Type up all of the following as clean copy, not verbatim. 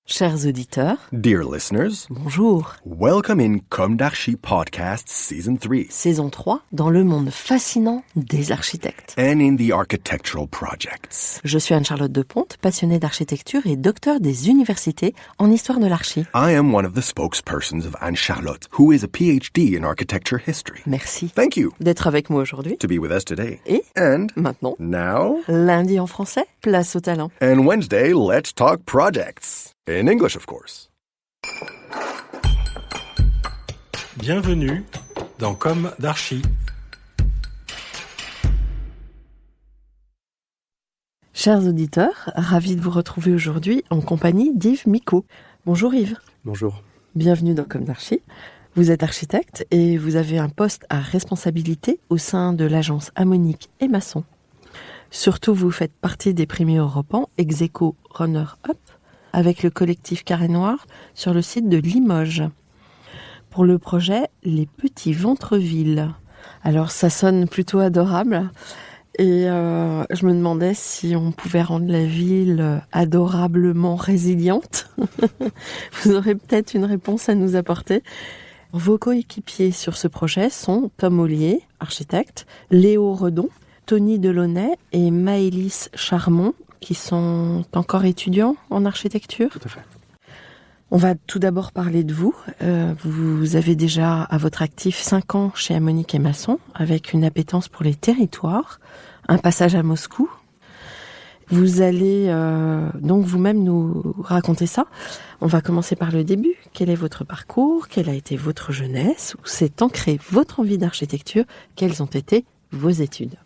Chers auditeurs, Dear listeners, bonjour. welcome in Comme d'Archi Podcast Season 3 Saison 3, dans le monde fascinant des architectes. and in the architectural projects. Je suis Anne-Charlotte Deponte, passionnée d'architecture et docteur des universités en histoire de l'archi. I am one of the spokespersons of Anne-Charlotte, who is a PhD in architecture history. Merci Thank you d'être avec moi aujourd'hui. to be with us today. Et And maintenant, now, lundi en français, place au talent. and Wednesday, let's talk projects. In English, of course. Bienvenue dans Comme d'Archi. Chers auditeurs, ravi de vous retrouver aujourd'hui en compagnie d'Yves Micot. Bonjour Yves. Bonjour. Bienvenue dans Comme d'Archi. Vous êtes architecte et vous avez un poste à responsabilité au sein de l'agence Ammonique et Masson. Surtout, vous faites partie des premiers Europans ex-aequo runner-up avec le collectif Carré Noir sur le site de Limoges. Pour le projet Les Petits Ventrevilles. Alors ça sonne plutôt adorable et je me demandais si on pouvait rendre la ville adorablement résiliente. Vous aurez peut-être une réponse à nous apporter. Vos coéquipiers sur ce projet sont Tom Ollier, architecte, Léo Redon, Tony Delaunay et Maëlys Charmont, qui sont encore étudiants en architecture. Tout à fait. On va tout d'abord parler de vous. Vous avez déjà à votre actif 5 ans chez Ammonique et Masson, avec une appétence pour les territoires, un passage à Moscou. Vous allez donc vous-même nous raconter ça. On va commencer par le début. Quel est votre parcours? Quelle a été votre jeunesse? Où s'est ancrée votre envie d'architecture? Quelles ont été vos études?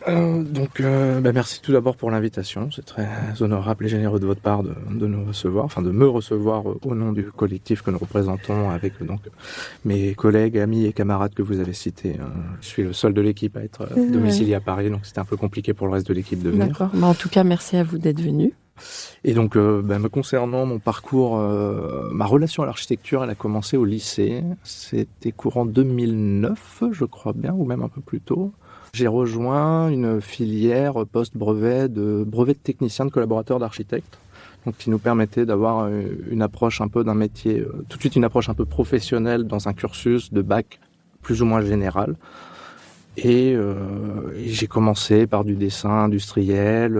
Merci tout d'abord pour l'invitation. C'est très honorable et généreux de votre part de nous recevoir, enfin de me recevoir au nom du collectif que nous représentons avec donc mes collègues, amis et camarades que vous avez cités. Je suis le seul de l'équipe à être domicilié à Paris, donc c'était un peu compliqué pour le reste de l'équipe de venir. D'accord. En tout cas, merci à vous d'être venu. Et donc, me concernant mon parcours, ma relation à l'architecture, elle a commencé au lycée. C'était courant 2009, je crois bien, ou même un peu plus tôt. J'ai rejoint une filière post-brevet de technicien de collaborateur d'architecte, donc qui nous permettait d'avoir une approche un peu d'un métier, tout de suite une approche un peu professionnelle dans un cursus de bac plus ou moins général. Et j'ai commencé par du dessin industriel,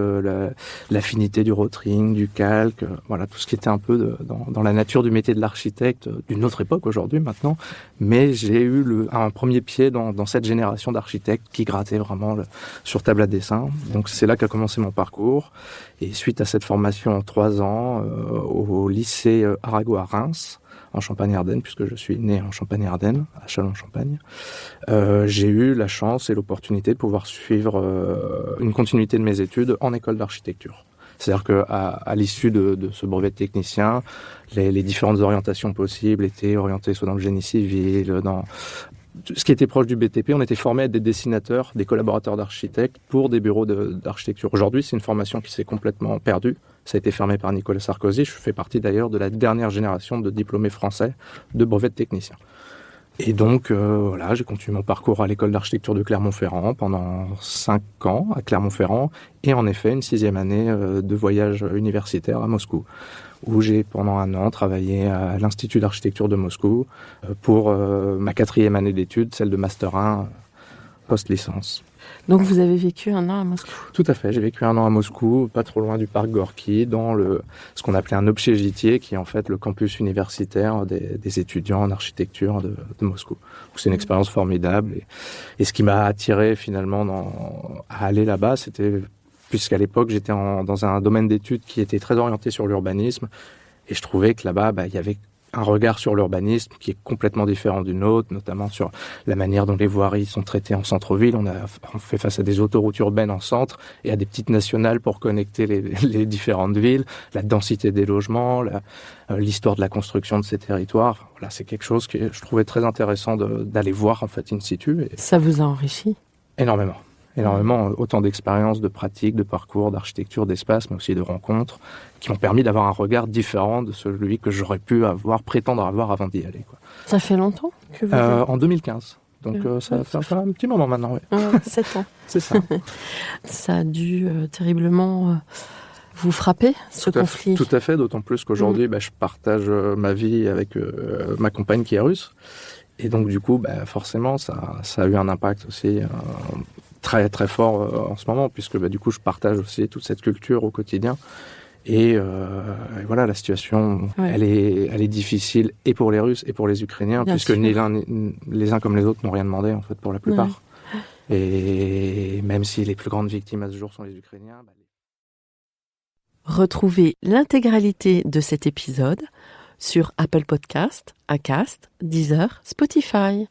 l'affinité du rotring, du calque, voilà tout ce qui était un peu dans la nature du métier de l'architecte d'une autre époque aujourd'hui maintenant. Mais j'ai eu un premier pied dans cette génération d'architectes qui grattaient vraiment sur table à dessin. Donc c'est là qu'a commencé mon parcours. Et suite à cette formation en 3 ans au lycée Arago à Reims, en Champagne-Ardenne, puisque je suis né en Champagne-Ardenne, à Châlons-en-Champagne. J'ai eu la chance et l'opportunité de pouvoir suivre une continuité de mes études en école d'architecture. C'est-à-dire qu'à l'issue de ce brevet de technicien, les différentes orientations possibles étaient orientées soit dans le génie civil, dans ce qui était proche du BTP. On était formé à être des dessinateurs, des collaborateurs d'architectes pour des bureaux d'architecture. Aujourd'hui, c'est une formation qui s'est complètement perdue. Ça a été fermé par Nicolas Sarkozy. Je fais partie d'ailleurs de la dernière génération de diplômés français de brevet de technicien. Et donc, j'ai continué mon parcours à l'école d'architecture de Clermont-Ferrand pendant 5 ans à Clermont-Ferrand et en effet une 6e année de voyage universitaire à Moscou, où j'ai pendant 1 an travaillé à l'Institut d'architecture de Moscou pour ma 4e année d'études, celle de Master 1 post-licence. Donc vous avez vécu 1 an à Moscou? Tout à fait, j'ai vécu 1 an à Moscou, pas trop loin du parc Gorky, dans ce qu'on appelait un obchégitier, qui est en fait le campus universitaire des étudiants en architecture de Moscou. Donc, c'est une expérience formidable. Et ce qui m'a attiré finalement à aller là-bas, c'était puisqu'à l'époque j'étais dans un domaine d'études qui était très orienté sur l'urbanisme, et je trouvais que là-bas, il y avait un regard sur l'urbanisme qui est complètement différent du nôtre, notamment sur la manière dont les voiries sont traitées en centre-ville. On fait face à des autoroutes urbaines en centre et à des petites nationales pour connecter les différentes villes, la densité des logements, l'histoire de la construction de ces territoires. Voilà, c'est quelque chose que je trouvais très intéressant d'aller voir en fait in situ. Et ça vous a enrichi? Énormément. Autant d'expériences, de pratiques, de parcours, d'architecture, d'espace, mais aussi de rencontres, qui m'ont permis d'avoir un regard différent de celui que j'aurais pu prétendre avoir avant d'y aller. Quoi. Ça fait longtemps que vous En 2015. Donc ça fait un petit moment maintenant, oui. 7 ans. C'est ça. Ça a dû terriblement vous frappez, ce conflit? Tout à fait, d'autant plus qu'aujourd'hui, je partage ma vie avec ma compagne qui est russe. Et donc, du coup, forcément, ça a eu un impact aussi très, très fort en ce moment, puisque du coup, je partage aussi toute cette culture au quotidien. Et voilà, la situation, elle est difficile et pour les Russes et pour les Ukrainiens, Bien puisque sûr. les uns comme les autres n'ont rien demandé, en fait, pour la plupart. Et même si les plus grandes victimes à ce jour sont les Ukrainiens. Retrouvez l'intégralité de cet épisode sur Apple Podcast, Acast, Deezer, Spotify.